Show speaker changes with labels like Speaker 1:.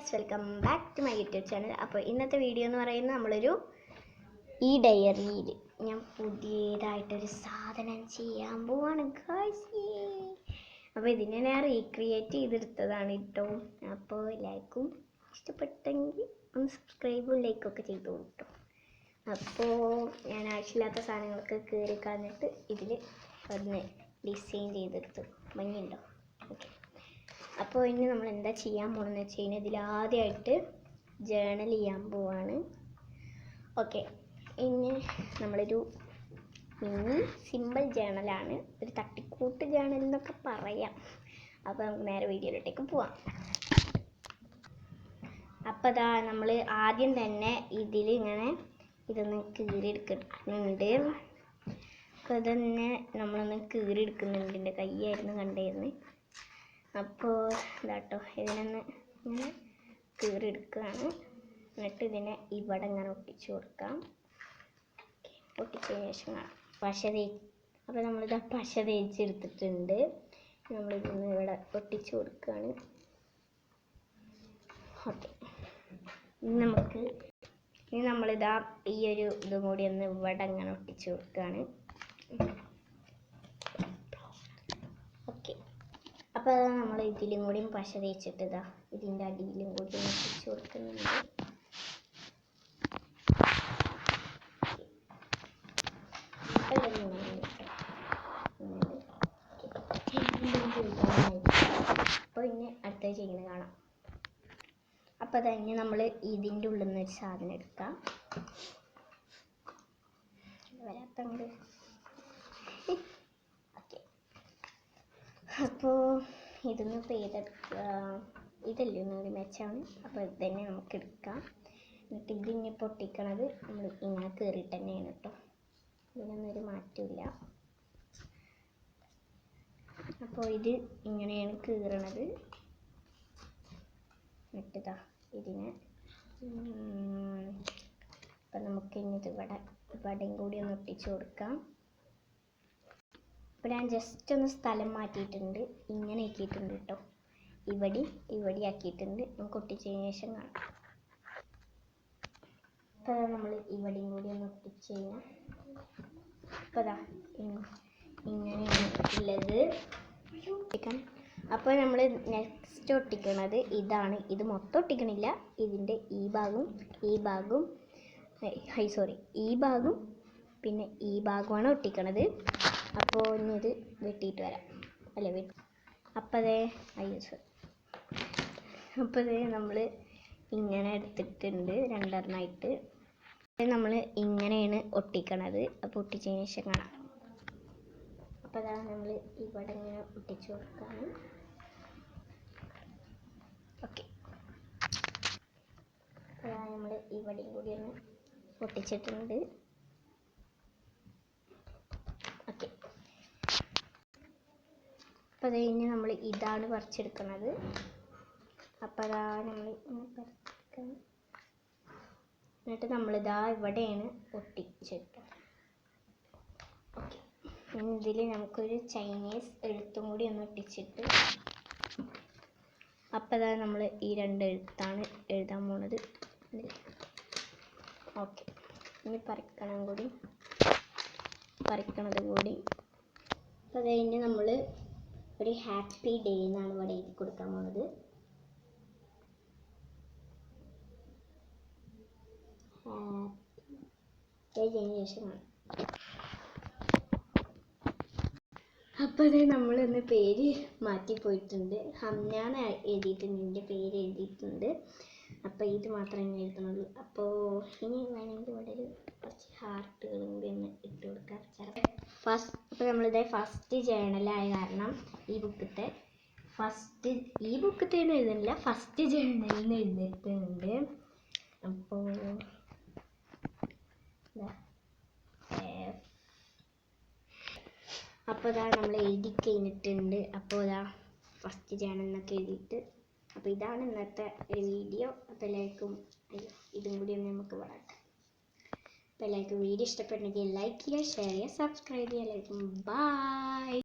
Speaker 1: Guys, welcome back to my YouTube channel. അപ്പോൾ ഇന്നത്തെ video എന്ന് പറയുന്നത് നമ്മളൊരു ഈ ഡയറിയിൽ ഞാൻ പുതിയതായിട്ടൊരു സാധനം ചെയ്യാൻ പോവാണ് ഗൈസ്. അപ്പോൾ ഇതിനെ ഞാൻ റീക്രിയേറ്റ് ചെയ്തെടുത്തതാണ് കേട്ടോ. അപ്പോൾ എല്ലാവർക്കും ഇഷ്ടപ്പെട്ടെങ്കിൽ ഒന്ന് സബ്സ്ക്രൈബും ലൈക്കൊക്കെ ചെയ്തു കേട്ടോ. അപ്പോൾ ഞാൻ ആവശ്യമില്ലാത്ത സാധനങ്ങളൊക്കെ കയറി കളഞ്ഞിട്ട് ഇതിൽ ഒന്ന് ഡിസൈൻ ചെയ്തെടുത്തു. ഭംഗിയുണ്ടോ? ഓക്കെ. അപ്പോൾ ഇനി നമ്മൾ എന്താ ചെയ്യാൻ പോകുന്നതെന്ന് വെച്ച് കഴിഞ്ഞാൽ ഇതിലാദ്യമായിട്ട് ജേണൽ ചെയ്യാൻ പോവാണ്. ഓക്കെ, ഇനി നമ്മളൊരു മിനി സിമ്പിൾ ജേണലാണ്, ഒരു തട്ടിക്കൂട്ട് ജേണൽ എന്നൊക്കെ പറയാം. അപ്പോൾ നമുക്ക് നേരെ വീഡിയോയിലോട്ടേക്ക് പോവാം. അപ്പോൾ അതാ നമ്മൾ ആദ്യം തന്നെ ഇതിൽ ഇങ്ങനെ ഇതൊന്ന് കീറിയെടുക്കുന്നുണ്ട്. അപ്പോൾ ഇതന്നെ നമ്മളൊന്ന് കീറിയെടുക്കുന്നുണ്ട്. എൻ്റെ കൈയായിരുന്നു കണ്ടായിരുന്നു. അപ്പോൾ ഇതാട്ടോ, ഇതിനൊന്ന് ഇങ്ങനെ കീറിയെടുക്കുകയാണ്. എന്നിട്ട് ഇതിനെ ഇവിടെ ഇങ്ങനെ ഒട്ടിച്ചു കൊടുക്കാം. ഒട്ടിച്ചതിന് ശേഷം പശ അപ്പോൾ നമ്മളിത് പശ തേച്ചെടുത്തിട്ടുണ്ട്. നമ്മളിതൊന്ന് ഇവിടെ ഒട്ടിച്ചു കൊടുക്കുകയാണ്. ഓക്കെ, ഇനി നമ്മളിതാ ഈ ഒരു ഇതും കൂടി ഒന്ന് ഇവിടെ ഇങ്ങനെ ഒട്ടിച്ചു കൊടുക്കുകയാണ്. ഓക്കെ, അപ്പോൾ അതാ നമ്മൾ ഇതിലും കൂടിയും പശ തേച്ചിട്ട് ഇതാ ഇതിൻ്റെ അടിയിലും കൂടി ഒട്ടിച്ചു കൊടുക്കുന്നുണ്ട്. അപ്പോൾ ഇനി അടുത്തത് ചെയ്യുന്നത് കാണാം. അപ്പോൾ തന്നെ നമ്മൾ ഇതിൻ്റെ ഉള്ളിൽ നിന്ന് ഒരു സാധനം എടുക്കാം. വരാത്തങ്ങോട്ട്. ഓക്കെ, അപ്പോൾ ഇതൊന്ന് ചെയ്തെടുക്കുക. ഇതല്ലേ ഒന്നുകൂടി മെച്ചമാണ്. അപ്പോൾ ഇത് തന്നെ നമുക്ക് എടുക്കാം. എന്നിട്ട് ഇതിങ്ങനെ പൊട്ടിക്കണത് നമ്മൾ ഇങ്ങനെ കയറിയിട്ട് തന്നെയാണ് കേട്ടോ. ഇതിനൊന്നൊരു മാറ്റമില്ല. അപ്പോൾ ഇത് ഇങ്ങനെയാണ് കീറണത്. എന്നിട്ടിതാ ഇതിനെ അപ്പം നമുക്ക് ഇനി ഇത് ഇവിടെയും കൂടി ഒന്ന് ഒട്ടിച്ചു കൊടുക്കാം. ഇപ്പോൾ ഞാൻ ജസ്റ്റ് ഒന്ന് സ്ഥലം മാറ്റിയിട്ടുണ്ട്, ഇങ്ങനെ ആക്കിയിട്ടുണ്ട് കേട്ടോ. ഇവിടെ ആക്കിയിട്ടുണ്ട്. നമുക്ക് ഒട്ടിച്ചതിന് ശേഷം കാണാം. അപ്പോൾ നമ്മൾ ഇവിടെയും കൂടി ഒന്ന് ഒട്ടിച്ച് കഴിഞ്ഞാൽ അപ്പോൾ അതാ ഇങ്ങനെയാണ് ഉള്ളത്. അപ്പോൾ നമ്മൾ നെക്സ്റ്റ് ഒട്ടിക്കണത് ഇതാണ്. ഇത് മൊത്തം ഒട്ടിക്കണില്ല, ഇതിൻ്റെ ഈ ഭാഗവും പിന്നെ ഈ ഭാഗമാണ് ഒട്ടിക്കണത്. അപ്പോൾ ഇനി ഇത് വെട്ടിയിട്ട് വരാം. അപ്പോൾ അതേ നമ്മൾ ഇങ്ങനെ എടുത്തിട്ടുണ്ട് രണ്ടെണ്ണമായിട്ട്. നമ്മൾ ഇങ്ങനെയാണ് ഒട്ടിക്കണത്. അപ്പോൾ ഒട്ടിച്ചതിന് ശേഷം കാണാം. അപ്പോൾ അതാ നമ്മൾ ഇവിടെ ഇങ്ങനെ ഒട്ടിച്ചു കൊടുക്കാണ്. ഓക്കെ, അതാ നമ്മൾ ഇവിടെയും കൂടി ഒന്ന് ഒട്ടിച്ചിട്ടുണ്ട്. ഓക്കെ, അപ്പോൾ അത് കഴിഞ്ഞ് നമ്മൾ ഇതാണ് പറിച്ചെടുക്കുന്നത്. അപ്പോൾ അതാ നമ്മൾ ഇങ്ങനെ പറിക്കാം. എന്നിട്ട് നമ്മളിതാ ഇവിടെയാണ് ഒട്ടിച്ചെടുക്കുന്നത്. ഓക്കെ, ഇതിൽ നമുക്കൊരു ചൈനീസ് എഴുത്തും കൂടി ഒന്ന് ഒട്ടിച്ചിട്ട് അപ്പോൾ അതാ നമ്മൾ ഈ രണ്ട് എഴുത്താണ് എഴുതാൻ പോണത്. ഓക്കെ, ഇനി പറിക്കണതും കൂടി. അപ്പോൾ അത് കഴിഞ്ഞ് നമ്മൾ ഒരു ഹാപ്പി ഡേ എന്നാണ് ഇവിടെ എഴുതി കൊടുക്കാൻ പോണത്. കഴിഞ്ഞതിന് ശേഷമാണ്. അപ്പോൾ അത് നമ്മളൊന്ന് പേര് മാറ്റിപ്പോയിട്ടുണ്ട്. ഹംനാന്ന് എഴുതിയിട്ടുണ്ട്, എൻ്റെ പേര് എഴുതിയിട്ടുണ്ട്. അപ്പോൾ ഇത് മാത്രമേ എഴുതണുള്ളൂ. അപ്പോൾ ഇനി വേണമെങ്കിൽ ഇവിടെ ഒരു കുറച്ച് ഹാർട്ടുകളും കൂടി ഒന്ന് ഇട്ട് കൊടുക്കാം. അപ്പോൾ നമ്മളിത് ഫസ്റ്റ് ജേണലായ കാരണം ഈ ബുക്കത്തെ എഴുതുന്നില്ല, ഫസ്റ്റ് ജേണലിൽ നിന്ന് എഴുതിയിട്ടുണ്ട്. അപ്പോൾ ഇതാ നമ്മൾ എഴുതി കഴിഞ്ഞിട്ടുണ്ട്. അപ്പോൾ ഇതാ ഫസ്റ്റ് ജേണൽ എന്നൊക്കെ എഴുതിയിട്ട്. അപ്പോൾ ഇതാണ് ഇന്നത്തെ ഒരു വീഡിയോ. അപ്പോൾ എല്ലാവർക്കും ഇതും കൂടി ഒന്ന് നമുക്ക് വളർത്താം. അപ്പോൾ എല്ലാവർക്കും വീഡിയോ ഇഷ്ടപ്പെട്ടെങ്കിൽ ലൈക്ക് ചെയ്യുക, ഷെയർ ചെയ്യുക, സബ്സ്ക്രൈബ് ചെയ്യുക. എല്ലാവർക്കും ബൈ.